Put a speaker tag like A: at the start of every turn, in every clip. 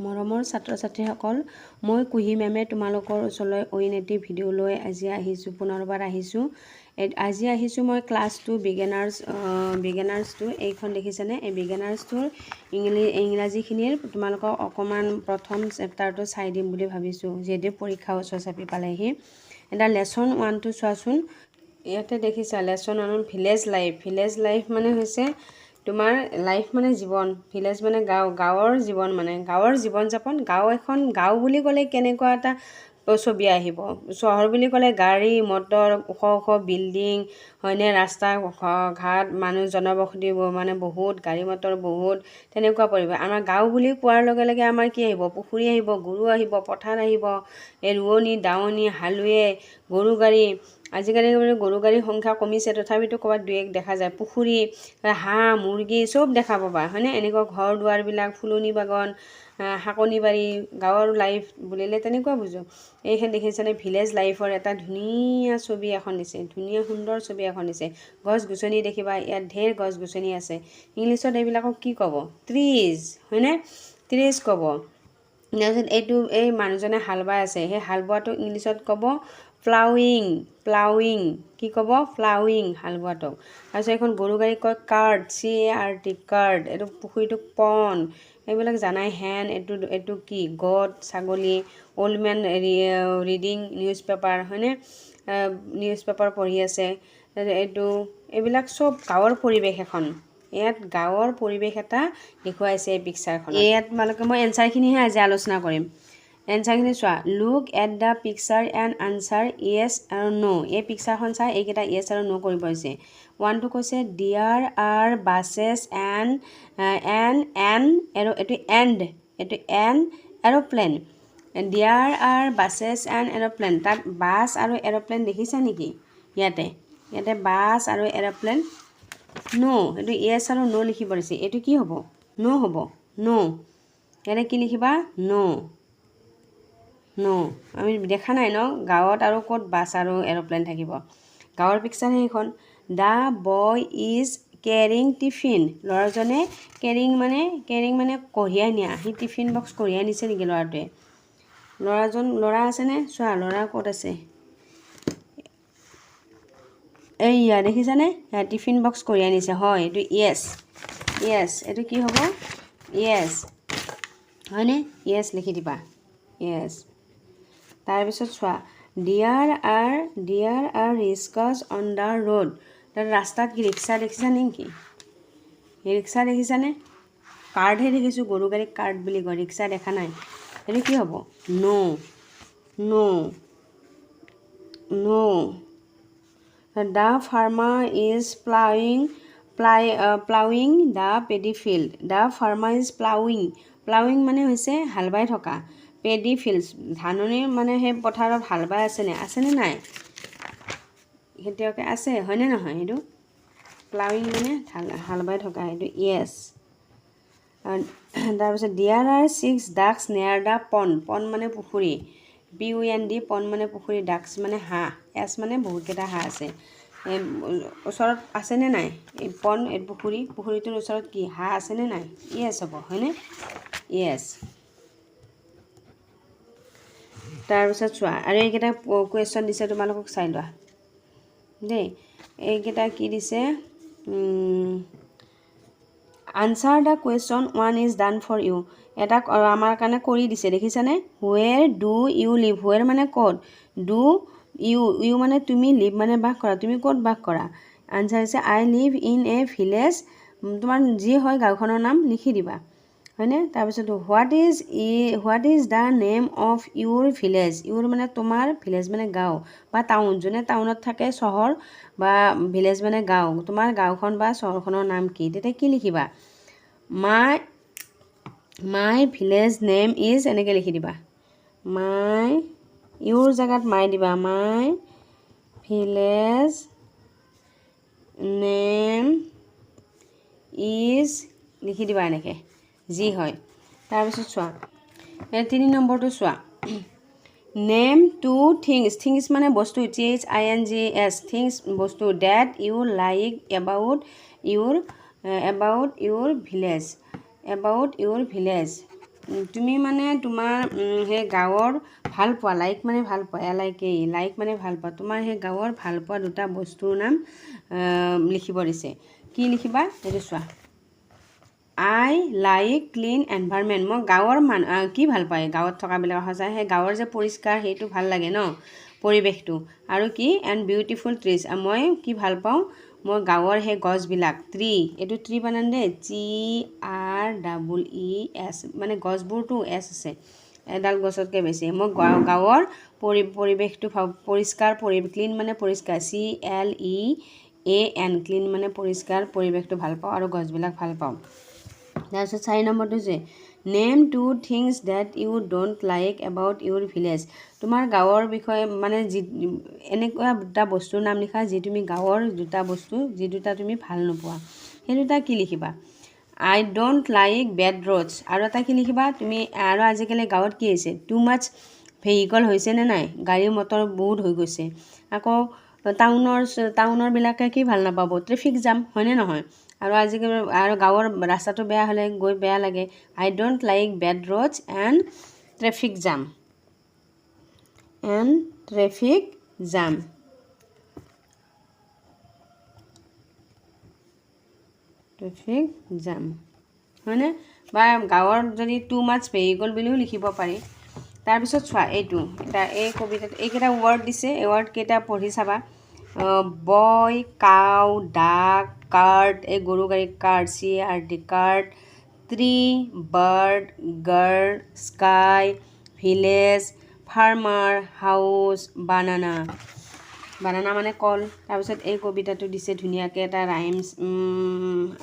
A: মৰমৰ ছাত্ৰ ছাত্ৰীসকল, মই কুহি মেমে তোমালোকৰ ওচৰলৈ অইন এটি ভিডিঅ' লৈ আজি আহিছোঁ, পুনৰবাৰ আহিছোঁ। আজি আহিছোঁ মই ক্লাছ 2 বিগিনাৰ্ছ 2 এইখন দেখিছেনে? এই বিগিনাৰ্ছ 2ৰ ইংৰাজীখিনিৰ তোমালোকক অকণমান প্ৰথম চেপ্টাৰটো চাই দিম বুলি ভাবিছোঁ, যিহেতু পৰীক্ষা ওচৰ চাপি পালেহি। এটা লেচন 1টো চোৱাচোন। ইয়াতে দেখিছা lesson 1 village life. Village life মানে হৈছে তোমাৰ লাইফ মানে জীৱন, ভিলেজ মানে গাঁও, গাঁৱৰ জীৱন মানে গাঁৱৰ জীৱন যাপন। গাঁও বুলি ক'লে কেনেকুৱা এটা ছবি আহিব? চহৰ বুলি ক'লে গাড়ী মটৰ, ওখ ওখ বিল্ডিং, হয়নে? ৰাস্তা ঘাট, মানুহ জনবসতি মানে বহুত, গাড়ী মটৰ বহুত, তেনেকুৱা পৰিৱেশ। আমাৰ গাঁও বুলি কোৱাৰ লগে লগে আমাৰ কি আহিব? পুখুৰী আহিব, গৰু আহিব, পথাৰ আহিব, এই ৰোৱনী দাৱনী, হালোৱে, গৰু গাড়ী। আজিকালি গৰু গাড়ীৰ সংখ্যা কমিছে, তথাপিতো ক'ৰবাত 2-1 দেখা যায়। পুখুৰী, হাঁহ মুৰ্গী চব দেখা পাবা, হয়নে? এনেকুৱা ঘৰ দুৱাৰবিলাক, ফুলনি বাগান, শাকনি বাৰী, গাঁৱৰ লাইফ বুলিলে তেনেকুৱা বুজোঁ। এইখন দেখিছেনে? ভিলেজ লাইফৰ এটা ধুনীয়া ছবি এখন দিছে, ধুনীয়া সুন্দৰ ছবি এখন দিছে। গছ গছনি দেখিবা, ইয়াত ঢেৰ গছ গছনি আছে। ইংলিছত এইবিলাকক কি ক'ব? ট্ৰিজ, হয়নে? ট্ৰিজ ক'ব। তাৰপিছত এই মানুহজনে হাল বাই আছে, সেই হাল বোৱাটো ইংলিছত ক'ব প্লাউইং। কি ক'ব? প্লাউইং, হাল বোৱাটোক। তাৰপিছত এখন গৰু গাড়ীক কয় কাৰ্ট, CART, কাৰ্ট। এইটো পুখুৰীটোক পন, এইবিলাক জানাই। হেন, এইটো কি? গট, ছাগলী। Old men reading newspaper, হয়নে? নিউজ পেপাৰ পঢ়ি আছে। এইবিলাক চব গাঁৱৰ পৰিৱেশ এখন। ইয়াত গাঁৱৰ পৰিৱেশ এটা দেখুৱাইছে এই পিকচাৰখনত। ইয়াত তোমালোকে মই এনচাৰখিনিহে আজি আলোচনা কৰিম। এনচাৰখিনি চোৱা। Look at the picture and answer yes আৰু ন'। এই পিকচাৰখন চাই এইকেইটা য়েছ আৰু ন' কৰিব হৈছে। 1টো কৈছে ডিয়াৰ আৰ বাছেছ এণ্ড এইটো an aeroplane. There are buses and aeroplane. তাত বাছ আৰু এৰ'প্লেন দেখিছা নেকি? ইয়াতে বাছ আৰু এৰ'প্লেন। ন', এইটো য়েছ আৰু ন' লিখিব দিছে। এইটো কি হ'ব? ন' হ'ব। ন' ইয়াতে কি লিখিবা? ন'। আমি দেখা নাই ন গাঁৱত আৰু ক'ত বাছ আৰু এৰ'প্লেন থাকিব। গাঁৱৰ পিকচাৰ সেইখন। The boy is carrying tiffin. ল'ৰাজনে কেৰিং মানে কঢ়িয়াই নিয়া। সি টিফিন বক্স কঢ়িয়াই নিছে নেকি ল'ৰাটোৱে? ল'ৰা আছেনে? চোৱা ল'ৰা ক'ত আছে? এইয়া দেখিছানে? টিফিন বক্স কঢ়িয়াই নিছে। হয়, এইটো য়েছ। এইটো কি হ'ব? য়েছ, হয়নে? য়েছ লিখি দিবা। য়েছ। তাৰপিছত চোৱা। There are rickshaws on the road. তাত ৰাস্তাত কি ৰিক্সা দেখিছা নেকি? ৰিক্সা দেখিছানে? কাৰ্ডহে দেখিছোঁ, গৰু গাড়ীক কাৰ্ড বুলি কয়, ৰিক্সা দেখা নাই। এইটো কি হ'ব? No'. The farmer is ploughing the paddy field. The farmer is ploughing মানে হৈছে হাল বাই থকা। পেডি ফিল্ডছ, ধাননিৰ মানে সেই পথাৰত হাল বাই আছেনে নাই? খেতিয়কে আছে, হয়নে নহয়? সেইটো প্লাউইং মানে হাল বাই থকা, সেইটো য়েছ। তাৰপিছত ডিয়াৰ আৰ 6 ডাকছ নিয়াৰ দ্য পন মানে পুখুৰী। POND, পন মানে পুখুৰী, ডাকছ মানে হাঁহ। এছ মানে বহুতকেইটা হাঁহ আছে। ওচৰত আছেনে নাই? এই পন, এই পুখুৰীটোৰ ওচৰত কি হাঁহ আছেনে নাই? য়েছ হ'ব, হয়নে? য়েছ। তাৰপিছত চোৱা, আৰু এইকেইটা কুৱেশ্যন দিছে, তোমালোকক চাই লোৱা দেই। এইকেইটা কি দিছে? Answer the question 1 is done for you. এটা আমাৰ কাৰণে কৰি দিছে, দেখিছানে? Where do you live. Where মানে ক'ত? ডু ইউ মানে তুমি, লিভ মানে বাস কৰা। তুমি ক'ত বাস কৰা? আনচাৰ হৈছে I live in a village. তোমাৰ যি হয় গাঁওখনৰ নাম লিখি দিবা, হয়নে? তাৰপিছত what is the name of your village. Your মানে তোমাৰ, ভিলেজ মানে গাঁও বা টাউন। যোনে টাউনত থাকে চহৰ, বা ভিলেজ মানে গাঁও। তোমাৰ গাঁওখন বা চহৰখনৰ নাম কি? তেতিয়া কি লিখিবা? মাই ভিলেজ নেম ইজ, এনেকৈ লিখি দিবা। ইউৰ জেগাত মাই দিবা। মাই ভিলেজ নেম ইজ লিখি দিবা এনেকৈ, যি হয়। তাৰপিছত চোৱা, 3 নম্বৰটো চোৱা। নেম 2 থিংছ মানে বস্তু, THINGS, থিংছ বস্তু, date U like about your village. তুমি মানে তোমাৰ সেই গাঁৱৰ ভাল পোৱা লাইক মানে ভাল পোৱা লাইক মানে ভাল পোৱা তোমাৰ সেই গাঁৱৰ ভাল পোৱা দুটা বস্তুৰ নাম লিখিব দিছে কি লিখিবা এইটো চোৱা আই লাইক ক্লিন এনভাইৰনমেণ্ট মই গাঁৱৰ কি ভাল পায় গাঁৱত থকাবিলাক সঁচাই সেই গাঁৱৰ যে পৰিষ্কাৰ সেইটো ভাল লাগে ন পৰিৱেশটো আৰু কি এণ্ড বিউটিফুল ট্ৰিজ মই কি ভাল পাওঁ মই গাঁৱৰ সেই গছবিলাক এইটো ট্ৰি বানান দেই TREES মানে গছবোৰতো এছ আছে এডাল গছতকৈ বেছি মই গাঁৱৰ পৰিৱেশটো পৰিষ্কাৰ ক্লিন মানে পৰিষ্কাৰ CLEAN ক্লিন মানে পৰিষ্কাৰ পৰিৱেশটো ভাল পাওঁ আৰু গছবিলাক ভাল পাওঁ তাৰপিছত 4 নম্বৰটো যে name 2 things that you don't like about your village তোমাৰ গাঁৱৰ বিষয়ে মানে এনেকুৱা দুটা বস্তুৰ নাম লিখা যি তুমি গাঁৱৰ দুটা বস্তু যি দুটা তুমি ভাল নোপোৱা সেই দুটা কি লিখিবা আই ডোণ্ট লাইক বেড ৰোডছ আৰু এটা কি লিখিবা তুমি আৰু আজিকালি গাঁৱত কি হৈছে টু মাছ ভেহিকল হৈছে নে নাই গাড়ী মটৰ বহুত হৈ গৈছে আকৌ টাউনৰবিলাকে কি ভাল নাপাব ট্ৰেফিক জাম হয়নে নহয় আৰু আজিকালি আৰু গাঁৱৰ ৰাস্তাটো বেয়া হ'লে গৈ বেয়া লাগে I don't like bad roads and traffic jam হয়নে বা গাঁৱৰ যদি টু মাছ ভেহিকল বুলিও লিখিব পাৰি তাৰপিছত চোৱা এইটো এই কবিতাটো এইকেইটা ৱৰ্ড দিছে এই ৱৰ্ডকেইটা পঢ়ি চাবা বয় কাউ ডাক কাৰ্ড এই গৰু গাড়ী card CARD card tree bird guard sky village farmer house banana মানে কল তাৰপিছত এই কবিতাটো দিছে ধুনীয়াকৈ এটা ৰাইমছ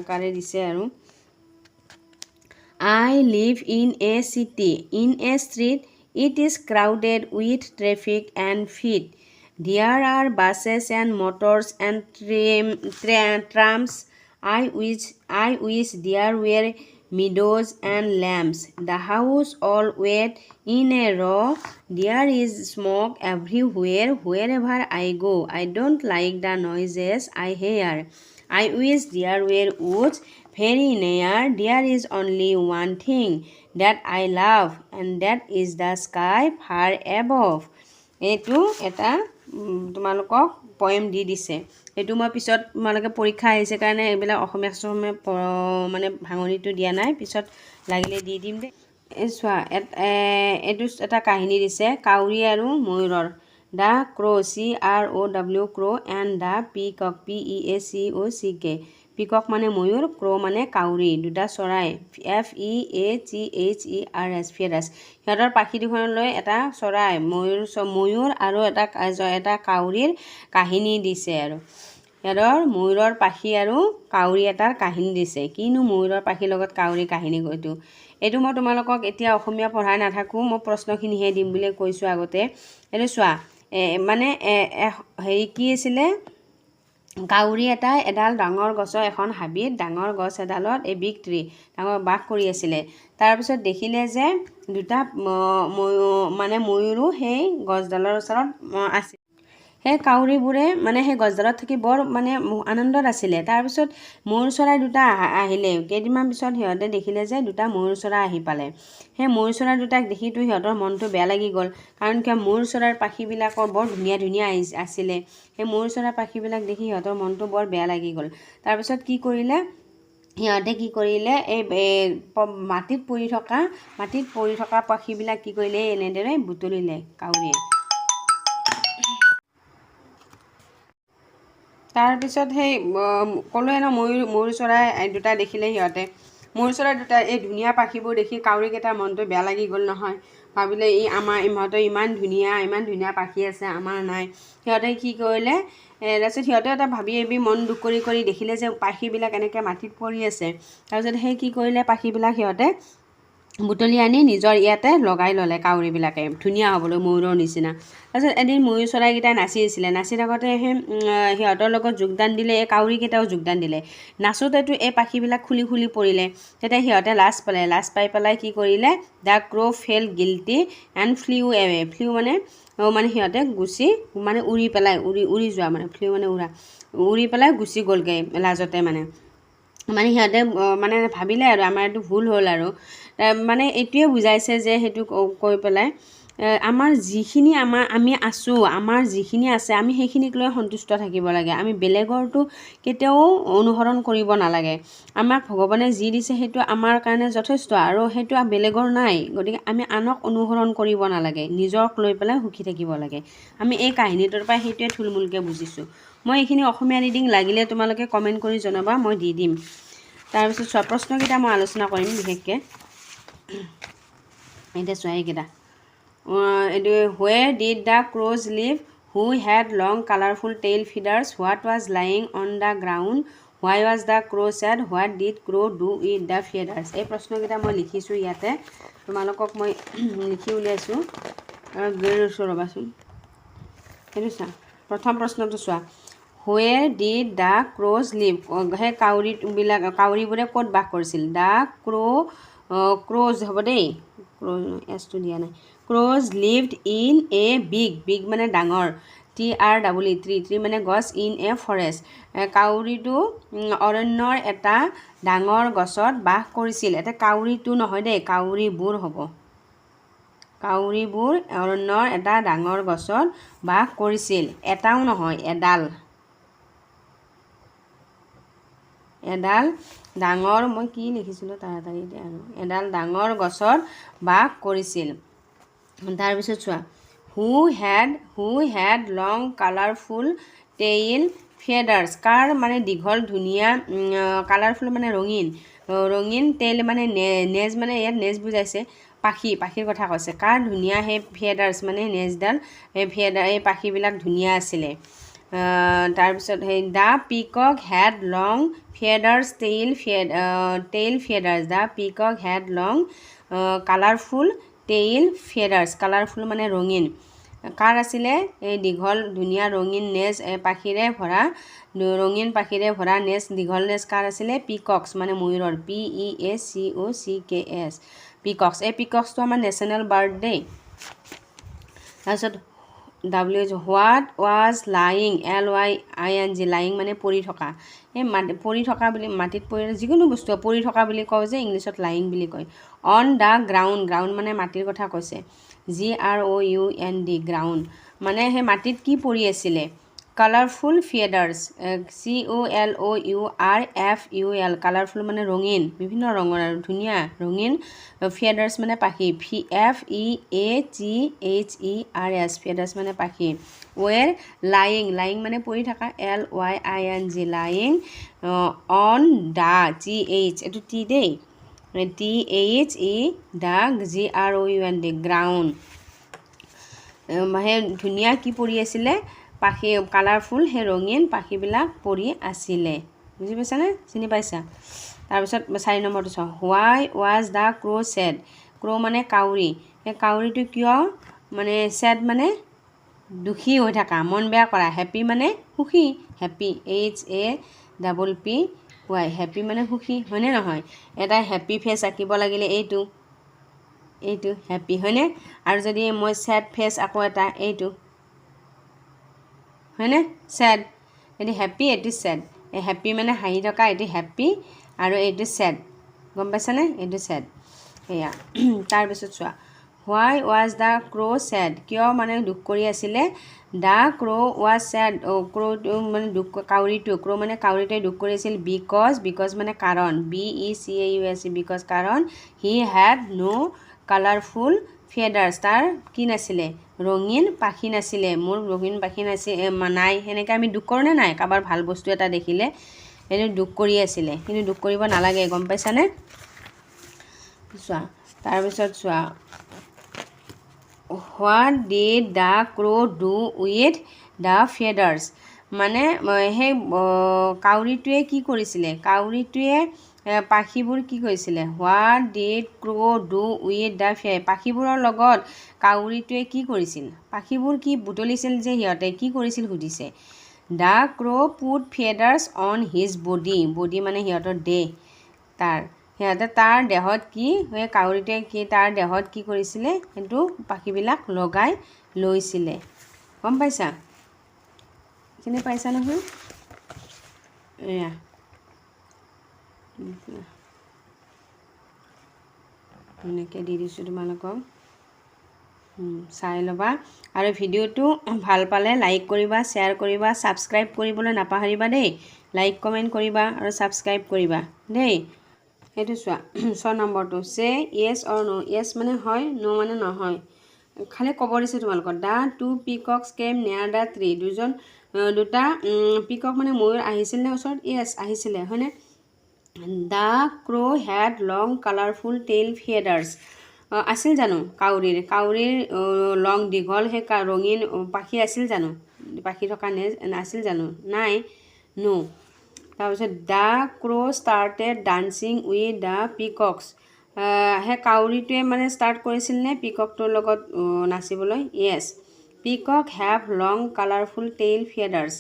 A: আকাৰে দিছে আৰু I live in a city. In a street, it is crowded with traffic and feet. There are buses and motors and trams. I wish there were meadows and lambs. The house all wait in a row. There is smoke everywhere wherever I go. I don't like the noises I hear. I wish there were woods very near. There is only one thing that I love, and that is the sky far above. এইটো এটা তোমালোকক poem দি দিছে এইটো মই পিছত তোমালোকে পৰীক্ষা আহিছে কাৰণে এইবিলাক অসমীয়া মানে ভাঙনিটো দিয়া নাই পিছত লাগিলে দি দিম দেই এই চোৱা এইটো এটা কাহিনী দিছে কাউৰী আৰু ময়ূৰৰ দ্য ক্ৰ CROW ক্ৰ এণ্ড দ্য পিকক PEACOCK পিকক মানে ময়ূৰ ক্ৰ মানে কাউৰী দুটা চৰাই FEATHERS ফেৰাছ সিহঁতৰ পাখি দুখনলৈ এটা চৰাই ময়ূৰ আৰু এটা কাউৰীৰ কাহিনী দিছে আৰু সিহঁতৰ ময়ূৰৰ পাখি আৰু কাউৰী এটাৰ কাহিনী দিছে কিনো ময়ূৰৰ পাখিৰ লগত কাউৰী কাহিনী এইটো মই তোমালোকক এতিয়া অসমীয়া পঢ়াই নাথাকোঁ মই প্ৰশ্নখিনিহে দিম বুলি কৈছোঁ আগতে এইটো চোৱা মানে হেৰি কি আছিলে কাউৰী এডাল ডাঙৰ গছৰ এখন হাবিত ডাঙৰ গছ এডালত এই বিগ ট্ৰি ডাঙৰ বাস কৰি আছিলে তাৰপিছত দেখিলে যে দুটা ময়ূৰো সেই গছডালৰ ওচৰত আছিল সেই কাউৰীবোৰে মানে সেই গছডালত থাকি বৰ মানে আনন্দত আছিলে তাৰপিছত ময়ূৰ চৰাই দুটা আহিলে কেইদিনমান পিছত সিহঁতে দেখিলে যে দুটা ময়ূৰ চৰাই আহি পালে সেই ময়ূৰ চৰাই দুটাক দেখিতো সিহঁতৰ মনটো বেয়া লাগি গ'ল কাৰণ কিয় ময়ূৰ চৰাইৰ পাখিবিলাকৰ বৰ ধুনীয়া আছিলে সেই ময়ূৰ চৰাইৰ পাখিবিলাক দেখি সিহঁতৰ মনটো বৰ বেয়া লাগি গ'ল তাৰপিছত কি কৰিলে সিহঁতে কি কৰিলে এই মাটিত পৰি থকা পাখিবিলাক কি কৰিলে এনেদৰে বুটলিলে কাউৰীয়ে তাৰপিছত সেই ক'লোৱে ন ময়ূৰ চৰাই দুটা দেখিলে সিহঁতে ময়ূৰ চৰাই দুটা এই ধুনীয়া পাখিবোৰ দেখি কাউৰীকেইটাৰ মনটো বেয়া লাগি গ'ল নহয় ভাবিলে ইহঁতৰ ইমান ধুনীয়া পাখি আছে আমাৰ নাই সিহঁতে কি কৰিলে তাৰপিছত সিহঁতে এটা ভাবি মন দুখ কৰি দেখিলে যে পাখিবিলাক এনেকৈ মাটিত পৰি আছে তাৰপিছত সেই কি কৰিলে পাখিবিলাক সিহঁতে বুটলি আনি নিজৰ ইয়াতে লগাই ল'লে কাউৰীবিলাকে ধুনীয়া হ'বলৈ ময়ূৰৰ নিচিনা তাৰপিছত এদিন ময়ূৰ চৰাইকেইটাই নাচি থাকোঁতে সিহঁতৰ লগত যোগদান দিলে এই কাউৰীকেইটাও যোগদান দিলে নাচোঁতেতো এই পাখিবিলাক খুলি পৰিলে তেতিয়া সিহঁতে লাজ পাই পেলাই কি কৰিলে the crow felt guilty and flew away flew মানে সিহঁতে উৰি যোৱা মানে ফ্লিউ মানে উৰি পেলাই গুচি গ'লগৈ লাজতে মানে সিহঁতে মানে ভাবিলে আৰু আমাৰ এইটো ভুল হ'ল আৰু মানে এইটোৱে বুজাইছে যে সেইটো কৈ পেলাই আমাৰ যিখিনি আমি আছোঁ, আমাৰ যিখিনি আছে আমি সেইখিনিক লৈ সন্তুষ্ট থাকিব লাগে। আমি বেলেগৰটো কেতিয়াও অনুসৰণ কৰিব নালাগে। আমাক ভগৱানে যি দিছে সেইটো আমাৰ কাৰণে যথেষ্ট আৰু সেইটো বেলেগৰ নাই। গতিকে আমি আনক অনুসৰণ কৰিব নালাগে, নিজক লৈ পেলাই সুখী থাকিব লাগে। আমি এই কাহিনীটোৰ পৰা সেইটোৱে থুলমূলকৈ বুজিছোঁ। মই এইখিনি অসমীয়া ৰিডিং লাগিলে তোমালোকে কমেণ্ট কৰি জনাবা, মই দি দিম। তাৰপিছত চোৱা প্ৰশ্নকেইটা মই আলোচনা কৰিম বিশেষকৈ। এতিয়া চোৱা এইকেইটা এইটো where did the crows live who had long colorful tail feathers, what was lying on the ground, why was the crow sad, what did crow do with the feathers। এই প্ৰশ্নকেইটা মই লিখিছোঁ ইয়াতে, তোমালোকক মই লিখি উলিয়াইছোঁ আৰু গৈ লৈছোঁ ৰ'বাচোন। সেইটো চোৱা প্ৰথম প্ৰশ্নটো চোৱা where did the crows live, সেই কাউৰীবোৰে ক'ত বাস কৰিছিল। the crows হ'ব দেই, এছটো দিয়া নাই। crows lived in a big মানে ডাঙৰ, tree মানে গছ, in a forest কাউৰীটো অৰণ্যৰ এটা ডাঙৰ গছত বাস কৰিছিল। এটা কাউৰীটো নহয় দেই, কাউৰীবোৰ হ'ব। কাউৰীবোৰ অৰণ্যৰ এটা ডাঙৰ গছত বাস কৰিছিল, এটাও নহয়, এডাল ডাঙৰ, মই কি লিখিছিলোঁ তাড়াতাড়ি আৰু এডাল ডাঙৰ গছত বাস কৰিছিল। তাৰপিছত চোৱা who had long colorful tail feathers, কাৰ মানে দীঘল ধুনীয়া, কালাৰফুল মানে ৰঙীন, টেইল মানে নেজ, মানে ইয়াত নেজ বুজাইছে, পাখিৰ কথা কৈছে। কাৰ ধুনীয়া সেই ফেডাৰ্ছ মানে নেজডাল, এই পাখিবিলাক ধুনীয়া আছিলে। তাৰপিছত সেই দ্য পিকক হেড লং ফেডাৰ্ছ টেইল ফেডাৰ্ছ, দ্য পিকক head long colourful tail ফেডাৰ্ছ, colourful মানে ৰঙীন। কাৰ আছিলে এই দীঘল ধুনীয়া ৰঙীন নেজ, ৰঙীন পাখিৰে ভৰা নেজ, দীঘল নেজ কাৰ আছিলে, পিকক্স মানে ময়ূৰৰ, PEACOCKS পিকক্স। এই পিকক্সটো আমাৰ নেশ্যনেল বাৰ্ড দেই। তাৰপিছত what was lying, LYING, lying মানে পৰি থকা, এই পৰি থকা বুলি, মাটিত পৰি যিকোনো বস্তু পৰি থকা বুলি কওঁ যে, ইংলিছত লাইং বুলি কয়। অন দ্য গ্ৰাউণ্ড মানে মাটিৰ কথা কৈছে, GROUND গ্ৰাউণ্ড মানে সেই মাটিত কি পৰি আছিলে, কালাৰফুল ফেডাৰ্ছ, COLOURFUL কালাৰফুল মানে ৰঙীন, বিভিন্ন ৰঙৰ আৰু ধুনীয়া ৰঙীন, ফেডাৰ্ছ মানে পাখি, FEATHERS ফেডাৰ্ছ মানে পাখি। ৱেৰ লাইং মানে পৰি থকা, LYING lying on the, TH এইটো টি দেই, THE দ্য GROUND গ্ৰাউণ্ড, সেই ধুনীয়া কি পৰি আছিলে, পাখি, কালাৰফুল সেই ৰঙীন পাখিবিলাক পৰি আছিলে। বুজি পাইছানে, চিনি পাইছা। তাৰপিছত 4 নম্বৰটো চাওঁ, হোৱাই ৱাজ দ্য ক্ৰ' ছেড, ক্ৰ' মানে কাউৰী, সেই কাউৰীটো কিয় মানে ছেড মানে দুখী হৈ থকা, মন বেয়া কৰা, হেপী মানে সুখী, হেপী HAPPY হেপী মানে সুখী, হয়নে নহয়। এটা হেপী ফেচ আঁকিব লাগিলে এইটো হেপী, হয়নে। আৰু যদি মই ছেড ফেচ আকৌ এটা এইটো, হয়নে, ছেড, এইটো হেপী, এইটো ছেড, এই হেপী মানে হাঁহি থকা, এইটো হেপী আৰু এইটো ছেড, গম পাইছানে, এইটো ছেড। এয়া তাৰপিছত চোৱা হোৱাই ৱাজ দ্য ক্ৰ' ছেড, কিয় মানে দুখ কৰি আছিলে, দ্য ক্ৰ' ৱাজ ছেড, ক্ৰ'টো মানে দুখ, কাউৰীটো, ক্ৰ' মানে কাউৰীটোৱে দুখ কৰিছিল, বিকজ মানে কাৰণ, BECAUSE বিকজ কাৰণ, হি হেড ন' কালাৰফুল ফেডাৰ্ছ, তাৰ কি নাছিলে, ৰঙীন পাখি নাছিলে, মোৰ ৰঙীন পাখি নাই, সেনেকৈ আমি দুখ কৰোঁ নে নাই, কাৰোবাৰ ভাল বস্তু এটা দেখিলে সেইটো দুখ কৰি আছিলে, কিন্তু দুখ কৰিব নালাগে, গম পাইছানে। চোৱা তাৰপিছত চোৱা what did the crow' do with the feathers, মানে সেই কাউৰীটোৱে কি কৰিছিলে, কাউৰীটোৱে পাখিবোৰ কি কৰিছিলে, what did crow' do with the পাখিবোৰৰ লগত কাউৰীটোৱে কি কৰিছিল, পাখিবোৰ কি বুটলিছিল যে সিহঁতে কি কৰিছিল সুধিছে। The crow' put feathers on his body মানে সিহঁতৰ দেহ, সিহঁতে তাৰ দেহত কি, সেই কাউৰীটোৱে কি তাৰ দেহত কি কৰিছিলে, সেইটো পাখিবিলাক লগাই লৈছিলে, গম পাইছা, চিনি পাইছা নহয়। এয়া এনেকৈ দি দিছোঁ তোমালোকক চাই ল'বা আৰু ভিডিঅ'টো ভাল পালে লাইক কৰিবা শ্বেয়াৰ কৰিবা ছাবস্ক্ৰাইব কৰিবলৈ নাপাহৰিবা দেই লাইক কমেণ্ট কৰিবা আৰু ছাবস্ক্ৰাইব কৰিবা দেই সেইটো চোৱা 6 নম্বৰটো চে য়েছ অৰ নো য়েছ মানে হয় নো মানে নহয় খালি ক'ব দিছে তোমালোকৰ দ্য টু পিকক্স কেম নিয়াৰ দ্য ট্ৰী দুটা পিকক মানে ময়ূৰ আহিছিল নে ওচৰত য়েছ আহিছিলে হয়নে the crow' had long colourful tail feathers আছিল জানো কাউৰীৰ লং দীঘল সেই ৰঙীন পাখি আছিল জানো পাখি থকা আছিল জানো নাই নো তাৰপিছত the crow' started dancing with the peacocks সেই কাউৰীটোৱে মানে ষ্টাৰ্ট কৰিছিল নে পিককটোৰ লগত নাচিবলৈ য়েছ পিকক হেভ লং কালাৰফুল টেইল ফেডাৰ্ছ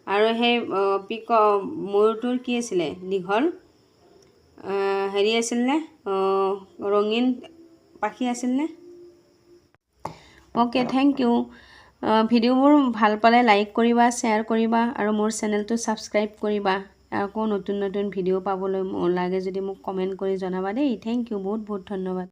A: আৰু সেই ময়ূৰটোৰ কি আছিলে দীঘল হেৰি আছিল নে ৰঙীন পাখি আছিল নে অ'কে থেংক ইউ ভিডিঅ'বোৰ ভাল পালে লাইক কৰিবা শ্বেয়াৰ কৰিবা আৰু মোৰ চেনেলটো ছাবস্ক্ৰাইব কৰিবা আকৌ নতুন ভিডিঅ' পাবলৈ লাগে যদি মোক কমেণ্ট কৰি জনাবা দেই থেংক ইউ বহুত বহুত ধন্যবাদ